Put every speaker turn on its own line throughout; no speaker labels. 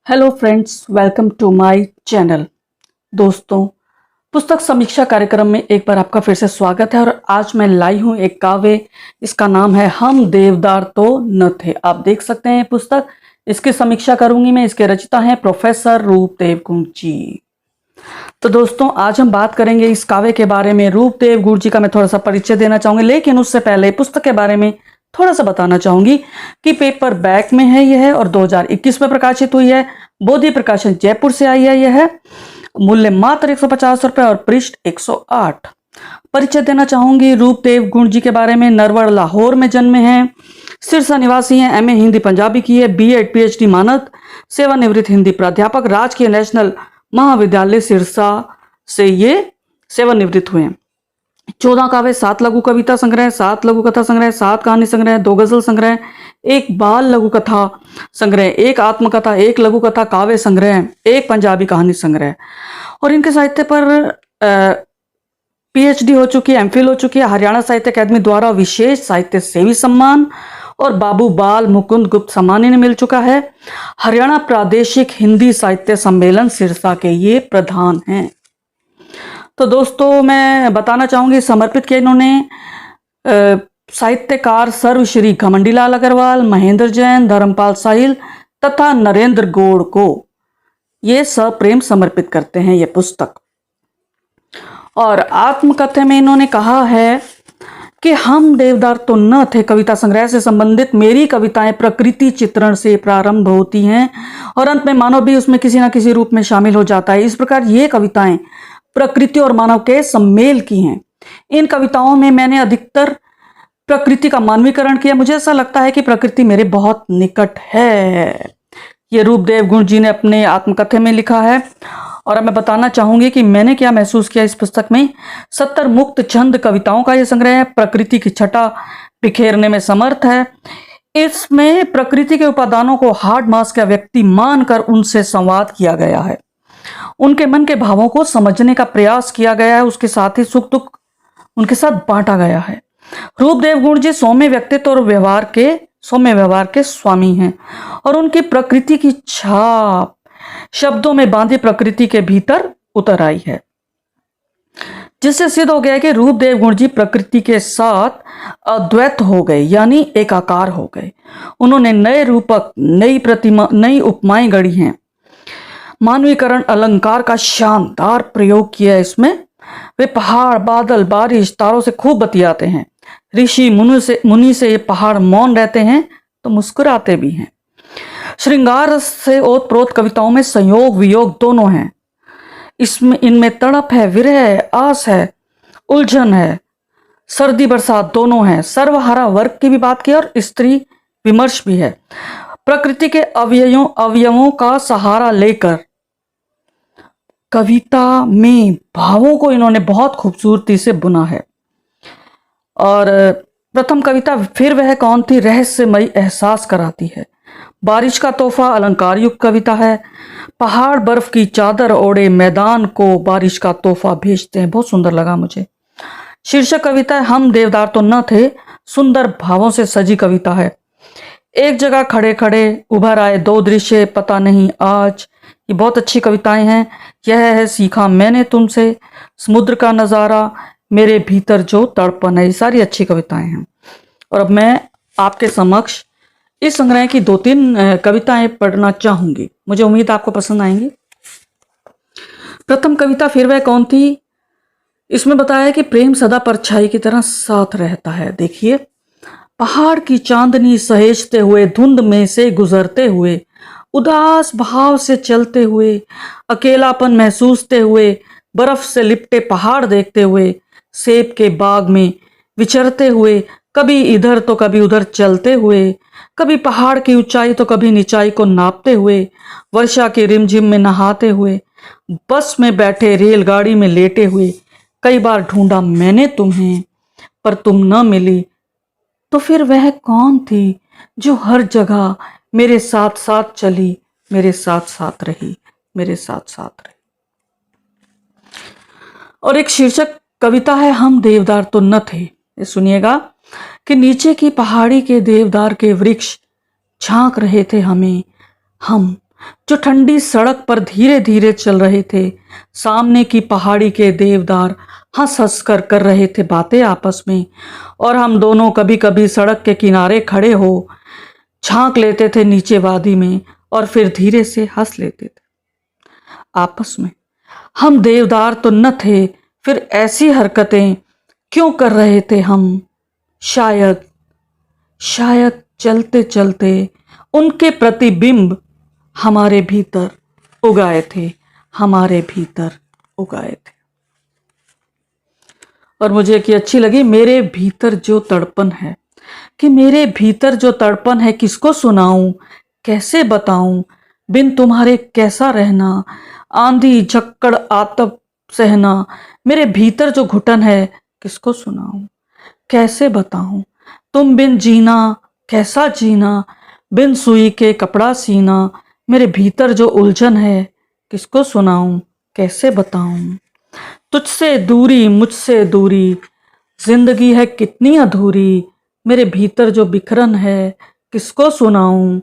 Hello friends, welcome to my channel. दोस्तों, पुस्तक समीक्षा कार्यक्रम में एक बार आपका फिर से स्वागत है। और आज मैं लाई हूं एक काव्य। इसका नाम है हम देवदार तो न थे। आप देख सकते हैं पुस्तक। इसकी समीक्षा करूंगी मैं। इसके रचयिता हैं प्रोफेसर रूपदेव गुण जी। तो दोस्तों, आज हम बात करेंगे इस काव्य के बारे में। रूपदेव गुण जी का मैं थोड़ा सा परिचय देना चाहूंगी, लेकिन उससे पहले पुस्तक के बारे में थोड़ा सा बताना चाहूंगी कि पेपर बैक में है यह और 2021 में प्रकाशित हुई है। बोधि प्रकाशन जयपुर से आई है यह। मूल्य मात्र 150 रुपए और पृष्ठ 108। परिचय देना चाहूंगी रूपदेव गुण जी के बारे में। नरवर लाहौर में जन्मे हैं। सिरसा निवासी हैं। एमए हिंदी पंजाबी की है। बीएड पीएचडी मानद। सेवानिवृत्त हिंदी प्राध्यापक। राजकीय नेशनल महाविद्यालय सिरसा से ये सेवानिवृत्त हुए। 14 काव्य, 7 लघु कविता संग्रह, 7 लघु कथा संग्रह, 7 कहानी संग्रह, 2 गजल संग्रह, 1 बाल लघु कथा संग्रह, 1 आत्मकथा, 1 लघु कथा काव्य संग्रह, 1 पंजाबी कहानी संग्रह। और इनके साहित्य पर पीएचडी हो चुकी है, एमफिल हो चुकी है। हरियाणा साहित्य अकादमी द्वारा विशेष साहित्य सेवी सम्मान और बाबू बाल मुकुंद गुप्त सम्मान इन्हें मिल चुका है। हरियाणा प्रादेशिक हिंदी साहित्य सम्मेलन सिरसा के ये प्रधान हैं। तो दोस्तों, मैं बताना चाहूंगी समर्पित किया इन्होंने साहित्यकार सर्वश्री घमंडीलाल अग्रवाल, महेंद्र जैन, धर्मपाल साहिल तथा नरेंद्र गौड़ को ये सप्रेम समर्पित करते हैं ये पुस्तक। और आत्मकथा में इन्होंने कहा है कि हम देवदार तो न थे कविता संग्रह से संबंधित मेरी कविताएं प्रकृति चित्रण से प्रारंभ होती हैं और अंत में मानव भी उसमें किसी न किसी रूप में शामिल हो जाता है। इस प्रकार ये कविताएं प्रकृति और मानव के सम्मेल की हैं। इन कविताओं में मैंने अधिकतर प्रकृति का मानवीकरण किया। मुझे ऐसा लगता है कि प्रकृति मेरे बहुत निकट है। ये रूपदेव गुण जी ने अपने आत्मकथा में लिखा है। और अब मैं बताना चाहूंगी कि मैंने क्या महसूस किया इस पुस्तक में। 70 मुक्त छंद कविताओं का यह संग्रह है। प्रकृति की छटा बिखेरने में समर्थ है। इसमें प्रकृति के उपादानों को हार्ड मास का व्यक्ति मानकर उनसे संवाद किया गया है। उनके मन के भावों को समझने का प्रयास किया गया है। उसके साथ ही सुख दुख उनके साथ बांटा गया है। रूपदेव गुण जी सौम्य व्यक्तित्व और सौम्य व्यवहार के स्वामी हैं और उनकी प्रकृति की छाप शब्दों में बांधी प्रकृति के भीतर उतर आई है, जिससे सिद्ध हो गया कि रूपदेव गुण जी प्रकृति के साथ अद्वैत हो गए, यानी एकाकार हो गए। उन्होंने नए रूपक, नई प्रतिमा, नई उपमाएं गढ़ी हैं। मानवीकरण अलंकार का शानदार प्रयोग किया है इसमें। वे पहाड़, बादल, बारिश, तारों से खूब बतियाते हैं। ऋषि मुनि से ये पहाड़ मौन रहते हैं तो मुस्कुराते भी हैं। श्रृंगार से ओतप्रोत कविताओं में संयोग वियोग दोनों हैं। इनमें तड़प है, विरह है, आस है, उलझन है, सर्दी बरसात दोनों हैं। सर्वहारा वर्ग की भी बात की और स्त्री विमर्श भी है। प्रकृति के अवयवों का सहारा लेकर कविता में भावों को इन्होंने बहुत खूबसूरती से बुना है। और प्रथम कविता फिर वह कौन थी रहस्यमयी एहसास कराती है। बारिश का तोहफा अलंकार युक्त कविता है। पहाड़ बर्फ की चादर ओढ़े मैदान को बारिश का तोहफा भेजते हैं। बहुत सुंदर लगा मुझे। शीर्षक कविता है हम देवदार तो न थे। सुंदर भावों से सजी कविता है। एक जगह खड़े खड़े उभर आए 2 दृश्य पता नहीं आज। ये बहुत अच्छी कविताएं हैं। यह है सीखा मैंने तुमसे, समुद्र का नज़ारा, मेरे भीतर जो तड़पन है। ये सारी अच्छी कविताएं हैं। और अब मैं आपके समक्ष इस संग्रह की 2-3 कविताएं पढ़ना चाहूंगी। मुझे उम्मीद आपको पसंद आएंगी। प्रथम कविता फिर वह कौन थी। इसमें बताया है कि प्रेम सदा परछाई की तरह साथ रहता है। देखिए, पहाड़ की चांदनी सहेजते हुए, धुंध में से गुजरते हुए, उदास भाव से चलते हुए, अकेलापन महसूसते हुए, बर्फ से लिपटे पहाड़ देखते हुए, सेब के बाग में विचरते हुए, कभी इधर तो कभी उधर चलते हुए, कभी पहाड़ की ऊंचाई तो कभी निचाई को नापते हुए, वर्षा की रिमझिम में नहाते हुए, बस में बैठे, रेलगाड़ी में लेटे हुए, कई बार ढूंढा मैंने तुम्हें पर तुम न मिली। तो फिर वह कौन थी जो हर जगह मेरे साथ साथ चली, मेरे साथ साथ रही, मेरे साथ साथ रही। और एक शीर्षक कविता है हम देवदार तो न थे। ये सुनिएगा कि नीचे की पहाड़ी के देवदार के वृक्ष झांक रहे थे हमें। हम जो ठंडी सड़क पर धीरे धीरे चल रहे थे। सामने की पहाड़ी के देवदार हंस हंस कर रहे थे बातें आपस में, और हम दोनों कभी कभी सड़क के किनारे खड़े हो झांक लेते थे नीचे वादी में, और फिर धीरे से हंस लेते थे आपस में। हम देवदार तो न थे, फिर ऐसी हरकतें क्यों कर रहे थे हम? शायद शायद चलते चलते उनके प्रतिबिंब हमारे भीतर उगाए थे, हमारे भीतर उगाए थे। और मुझे कि अच्छी लगी, मेरे भीतर जो तड़पन है, कि मेरे भीतर जो तड़पन है किसको सुनाऊं, कैसे बताऊं, बिन तुम्हारे कैसा रहना, आंधी झक्कड़ आतप सहना। मेरे भीतर जो घुटन है किसको सुनाऊं, कैसे बताऊं, तुम बिन जीना कैसा जीना, बिन सुई के कपड़ा सीना। मेरे भीतर जो उलझन है किसको सुनाऊं, कैसे बताऊं। तुझसे दूरी मुझसे दूरी, जिंदगी है कितनी अधूरी। मेरे भीतर जो बिखरन है किसको सुनाऊं,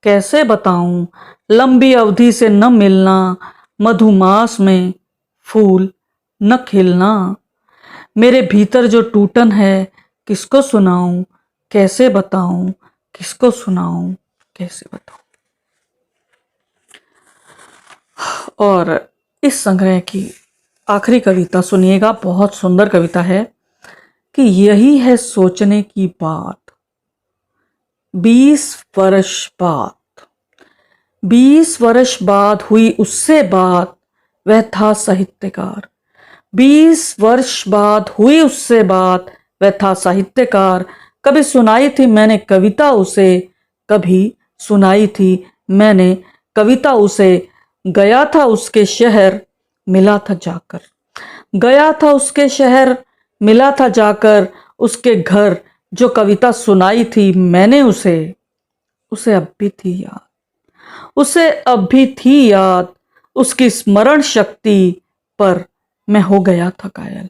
कैसे बताऊं। लंबी अवधि से न मिलना, मधुमास में फूल न खिलना। मेरे भीतर जो टूटन है किसको सुनाऊं, कैसे बताऊं, किसको सुनाऊं, कैसे बताऊं। और इस संग्रह की आखिरी कविता सुनिएगा, बहुत सुंदर कविता है कि यही है सोचने की बात। 20 वर्ष बाद, 20 वर्ष बाद हुई उससे बात, वह था साहित्यकार। 20 वर्ष बाद हुई उससे बात, वह था साहित्यकार। कभी सुनाई थी मैंने कविता उसे, कभी सुनाई थी मैंने कविता उसे। गया था उसके शहर मिला था जाकर, गया था उसके शहर मिला था जाकर। उसके घर जो कविता सुनाई थी मैंने उसे, उसे अब भी थी याद, उसे अब भी थी याद। उसकी स्मरण शक्ति पर मैं हो गया था कायल,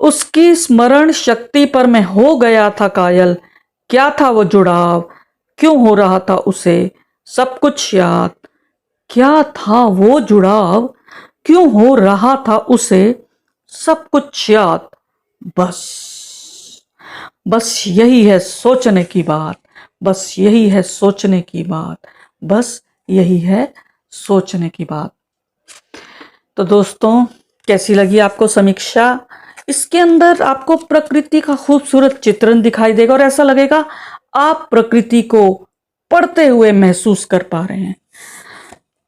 उसकी स्मरण शक्ति पर मैं हो गया था कायल। क्या था वो जुड़ाव, क्यों हो रहा था उसे सब कुछ याद। क्या था वो जुड़ाव, क्यों हो रहा था उसे सब कुछ याद। बस बस यही है सोचने की बात, बस यही है सोचने की बात, बस यही है सोचने की बात। तो दोस्तों, कैसी लगी आपको समीक्षा? इसके अंदर आपको प्रकृति का खूबसूरत चित्रण दिखाई देगा और ऐसा लगेगा आप प्रकृति को पढ़ते हुए महसूस कर पा रहे हैं।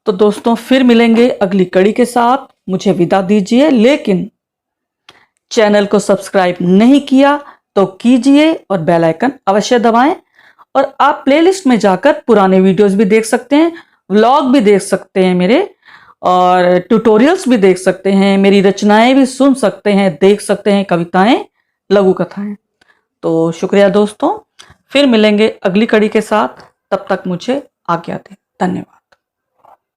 तो दोस्तों, फिर मिलेंगे अगली कड़ी के साथ। मुझे विदा दीजिए, लेकिन चैनल को सब्सक्राइब नहीं किया तो कीजिए और बेल आइकन अवश्य दबाएं। और आप प्लेलिस्ट में जाकर पुराने वीडियोस भी देख सकते हैं, व्लॉग भी देख सकते हैं मेरे, और ट्यूटोरियल्स भी देख सकते हैं, मेरी रचनाएं भी सुन सकते हैं, देख सकते हैं, कविताएं, लघु कथाएं। तो शुक्रिया दोस्तों, फिर मिलेंगे अगली कड़ी के साथ। तब तक मुझे आज्ञा दें। धन्यवाद।